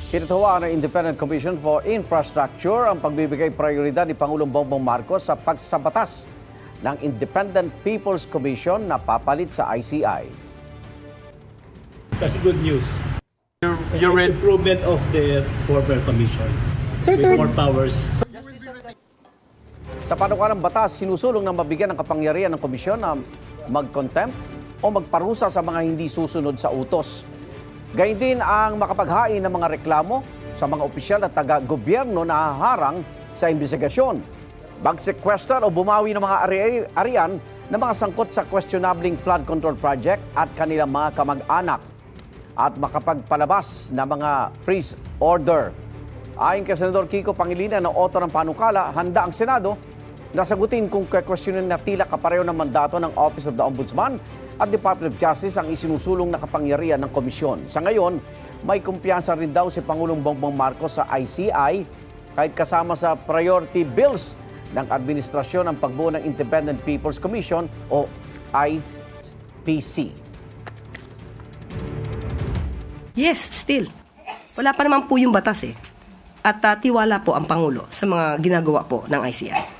Kinatuwaan ng Independent Commission for Infrastructure ang pagbibigay prioridad ni Pangulong Bongbong Marcos sa pagsabatas ng Independent People's Commission na papalit sa ICI. That's good news. You read Improvement of the former commission. With more powers. Sa panukalang batas, sinusulong na mabigyan ng kapangyarihan ng komisyon na mag-contempt o magparusa sa mga hindi susunod sa utos. Gayun din ang makapaghain ng mga reklamo sa mga opisyal at taga-gobyerno na haharang sa investigasyon. Mag-sequester o bumawi ng mga arian ng mga sangkot sa questionabling flood control project at kanilang mga kamag-anak. At makapagpalabas ng mga freeze order. Ayon kay Senador Kiko Pangilinan na author ng panukala, handa ang Senado na sagutin kung kwestiyonin na tila kapareho ng mandato ng Office of the Ombudsman at Department of Justice ang isinusulong na kapangyarihan ng komisyon. Sa ngayon, may kumpiyansa rin daw si Pangulong Bongbong Marcos sa ICI kahit kasama sa priority bills ng administrasyon ang pagbuo ng Independent People's Commission o IPC. Yes, still. Wala pa naman po yung batas eh. At tiwala po ang Pangulo sa mga ginagawa po ng ICI.